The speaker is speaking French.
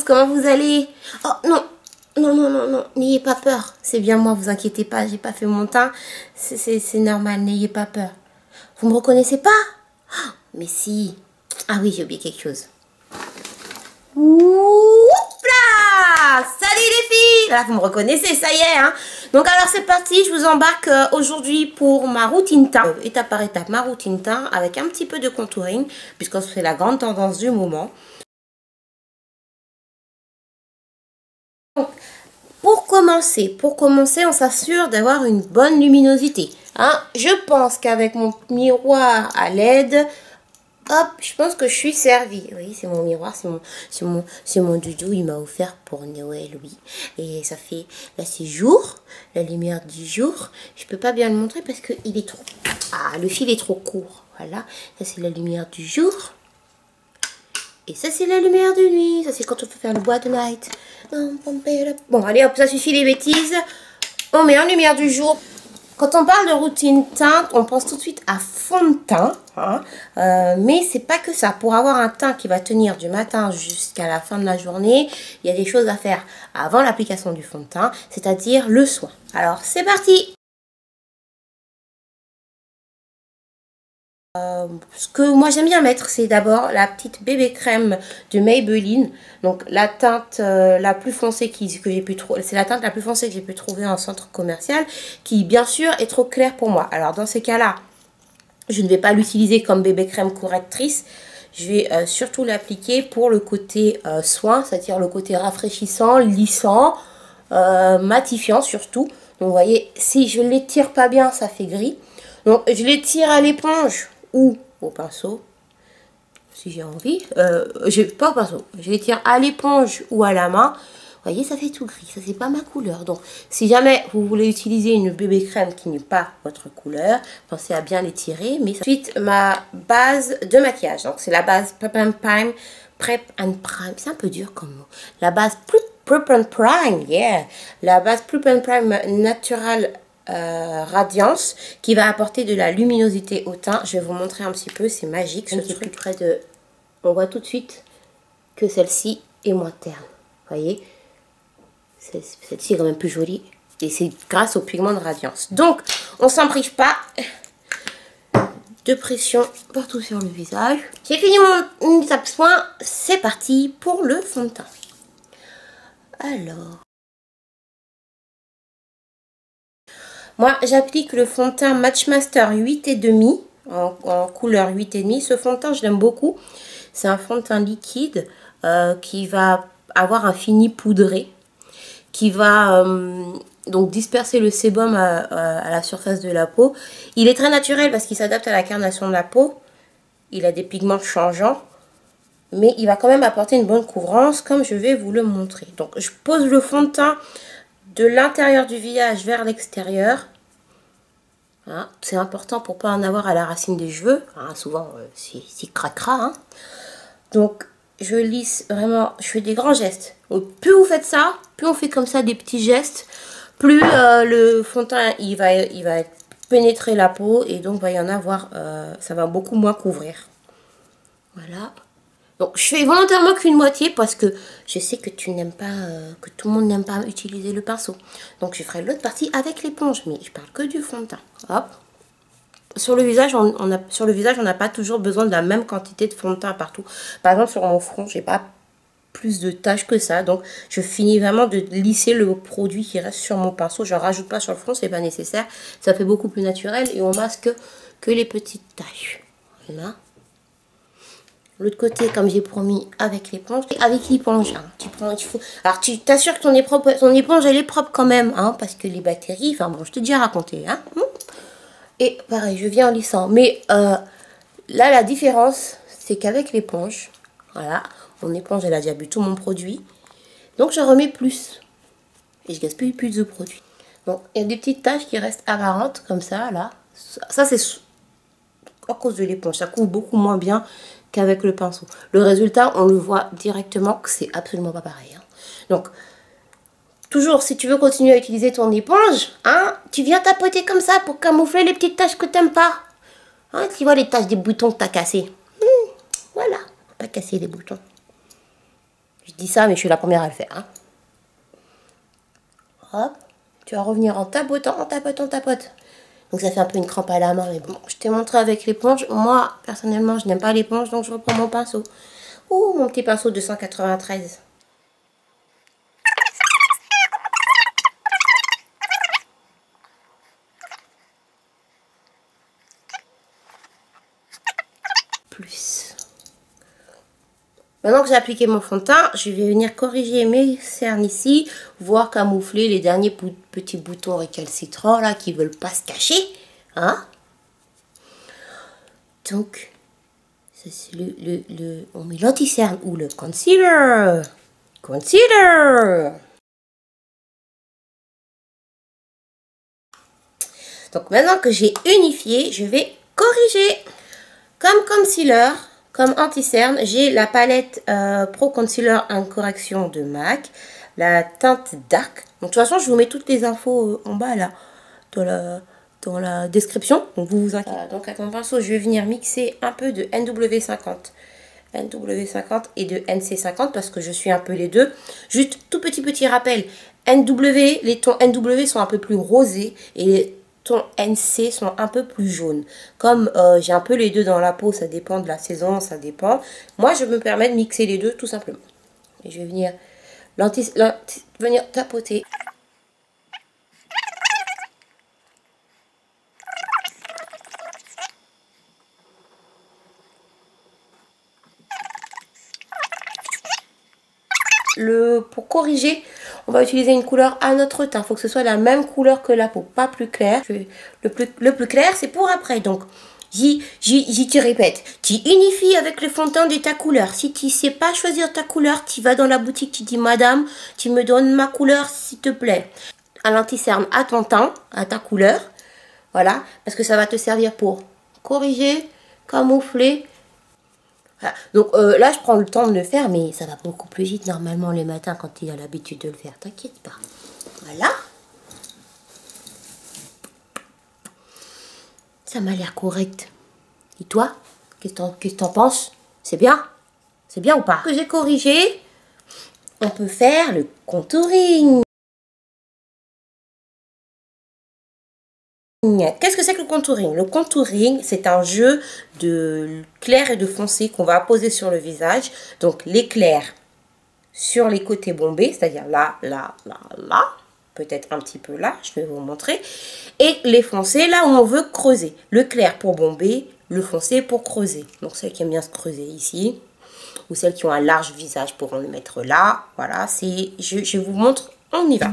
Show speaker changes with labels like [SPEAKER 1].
[SPEAKER 1] tous, comment vous allez? Oh non, non, n'ayez pas peur. C'est bien moi, vous inquiétez pas, j'ai pas fait mon teint. C'est normal, n'ayez pas peur. Vous me reconnaissez pas? Oh, mais si. Ah oui, j'ai oublié quelque chose. Oups là! Salut les filles! Là, vous me reconnaissez, ça y est, hein? Donc alors c'est parti, je vous embarque aujourd'hui pour ma routine teint. Étape par étape, ma routine teint avec un petit peu de contouring, puisque c'est la grande tendance du moment. Donc, pour commencer, on s'assure d'avoir une bonne luminosité. Hein? Je pense qu'avec mon miroir à LED, hop, je pense que je suis servie. Oui, c'est mon miroir, c'est mon doudou, il m'a offert pour Noël, oui. Et ça fait, là c'est jour, la lumière du jour. Je peux pas bien le montrer parce que il est trop, ah, le fil est trop court. Voilà, ça c'est la lumière du jour. Et ça c'est la lumière de nuit. Ça c'est quand on peut faire le bois de night. Bon, allez hop, ça suffit les bêtises. On met en lumière du jour. Quand on parle de routine teinte, on pense tout de suite à fond de teint. Hein, mais c'est pas que ça. Pour avoir un teint qui va tenir du matin jusqu'à la fin de la journée, il y a des choses à faire avant l'application du fond de teint, c'est-à-dire le soin. Alors, c'est parti! Ce que moi j'aime bien mettre, c'est d'abord la petite bébé crème de Maybelline. Donc la teinte la plus foncée que j'ai pu trouver, c'est la teinte la plus foncée que j'ai pu trouver en centre commercial, qui bien sûr est trop claire pour moi. Alors dans ces cas-là, je ne vais pas l'utiliser comme bébé crème correctrice. Je vais surtout l'appliquer pour le côté soin, c'est-à-dire le côté rafraîchissant, lissant, matifiant surtout. Donc vous voyez, si je ne l'étire pas bien, ça fait gris. Donc je l'étire à l'éponge ou au pinceau, si j'ai envie. Pas au pinceau, je l'étire à l'éponge ou à la main. Vous voyez, ça fait tout gris, ça c'est pas ma couleur. Donc si jamais vous voulez utiliser une bébé crème qui n'est pas votre couleur, pensez à bien l'étirer. Mais ensuite, ma base de maquillage, donc c'est la base Prep and Prime. C'est un peu dur comme mot. La base Prep and Prime, yeah. La base Prep and Prime Natural Radiance, qui va apporter de la luminosité au teint. Je vais vous montrer un petit peu, c'est magique ce truc. Plus près de, on voit tout de suite que celle-ci est moins terne. Vous voyez, celle-ci est quand même plus jolie et c'est grâce au pigment de Radiance. Donc on s'en prive pas de pression partout sur le visage. J'ai fini mon étape soin, c'est parti pour le fond de teint. Alors, moi, j'applique le fond de teint Matchmaster 8,5 en couleur 8,5. Ce fond de teint, je l'aime beaucoup. C'est un fond de teint liquide qui va avoir un fini poudré, qui va donc disperser le sébum à la surface de la peau. Il est très naturel parce qu'il s'adapte à la carnation de la peau. Il a des pigments changeants, mais il va quand même apporter une bonne couvrance comme je vais vous le montrer. Donc, je pose le fond de teint de l'intérieur du visage vers l'extérieur. Hein, c'est important pour ne pas en avoir à la racine des cheveux. Hein, souvent, c'est cracra. Hein. Donc, je lisse vraiment, je fais des grands gestes. Donc, plus vous faites ça, plus on fait comme ça des petits gestes, plus le fond de teint il va pénétrer la peau et donc va y en avoir, ça va beaucoup moins couvrir. Voilà. Donc, je fais volontairement qu'une moitié parce que je sais que tu n'aimes pas, que tout le monde n'aime pas utiliser le pinceau. Donc, je ferai l'autre partie avec l'éponge, mais je parle que du fond de teint. Hop. Sur le visage, on n'a pas toujours besoin de la même quantité de fond de teint partout. Par exemple, sur mon front, j'ai pas plus de taches que ça. Donc, je finis vraiment de lisser le produit qui reste sur mon pinceau. Je ne rajoute pas sur le front, c'est pas nécessaire. Ça fait beaucoup plus naturel et on masque que les petites taches. Voilà. L'autre côté, comme j'ai promis, avec l'éponge. Avec l'éponge, hein, alors, tu t'assures que ton éponge, elle est propre quand même, hein, parce que les bactéries, enfin bon, je t'ai déjà raconté, hein. Et pareil, je viens en lissant. Mais là, la différence, c'est qu'avec l'éponge, voilà, mon éponge, elle a déjà bu tout mon produit. Donc, je remets plus. Et je gaspille plus de produit. Donc, il y a des petites taches qui restent apparentes, comme ça, là. Ça, c'est à cause de l'éponge. Ça couvre beaucoup moins bien qu'avec le pinceau. Le résultat, on le voit directement que c'est absolument pas pareil. Hein. Donc, toujours, si tu veux continuer à utiliser ton éponge, hein, tu viens tapoter comme ça pour camoufler les petites taches que t'aimes pas. Hein, tu vois les taches des boutons que t'as cassés. Voilà, pas casser les boutons. Je dis ça, mais je suis la première à le faire. Hein. Hop. Tu vas revenir en tapotant, on tapote, on tapote. Donc ça fait un peu une crampe à la main, mais bon, je t'ai montré avec l'éponge. Moi, personnellement, je n'aime pas l'éponge, donc je reprends mon pinceau. Ouh, mon petit pinceau 293. Plus. Maintenant que j'ai appliqué mon fond de teint, je vais venir corriger mes cernes ici, voire camoufler les derniers petits boutons récalcitrants là qui veulent pas se cacher. Hein? Donc, ça c'est on met l'anti-cerne ou le concealer. Concealer. Donc maintenant que j'ai unifié, je vais corriger. Comme concealer, comme anti-cerne, j'ai la palette Pro Concealer en correction de MAC, la teinte Dark. Donc de toute façon, je vous mets toutes les infos en bas là, dans la description. Donc vous vous inquiétez. Donc avec mon pinceau, je vais venir mixer un peu de NW50. NW50 et de NC50 parce que je suis un peu les deux. Juste tout petit rappel. Les tons NW sont un peu plus rosés et les tons NC sont un peu plus jaunes. Comme j'ai un peu les deux dans la peau, ça dépend de la saison, ça dépend. Moi, je me permets de mixer les deux tout simplement. Et je vais venir, venir tapoter. Pour corriger, on va utiliser une couleur à notre teint. Il faut que ce soit la même couleur que la peau, pas plus clair. Le plus clair, c'est pour après. Donc, j'y te répète, tu unifies avec le fond de teint de ta couleur. Si tu ne sais pas choisir ta couleur, tu vas dans la boutique, tu dis, madame, tu me donnes ma couleur, s'il te plaît. Un anti-cerne à ton teint, à ta couleur. Voilà, parce que ça va te servir pour corriger, camoufler. Voilà. Donc là, je prends le temps de le faire, mais ça va beaucoup plus vite normalement les matins quand il a l'habitude de le faire. T'inquiète pas. Voilà. Ça m'a l'air correct. Et toi, qu'est-ce que t'en penses? C'est bien? C'est bien ou pas? Que j'ai corrigé, on peut faire le contouring. Qu'est-ce que c'est que le contouring? Le contouring, c'est un jeu de clair et de foncé qu'on va apposer sur le visage. Donc, les clairs sur les côtés bombés, c'est-à-dire là, là, là, là. Peut-être un petit peu là, je vais vous montrer. Et les foncés, là où on veut creuser. Le clair pour bomber, le foncé pour creuser. Donc, celles qui aiment bien se creuser ici. Ou celles qui ont un large visage pourront le mettre là. Voilà, je vous montre, on y va.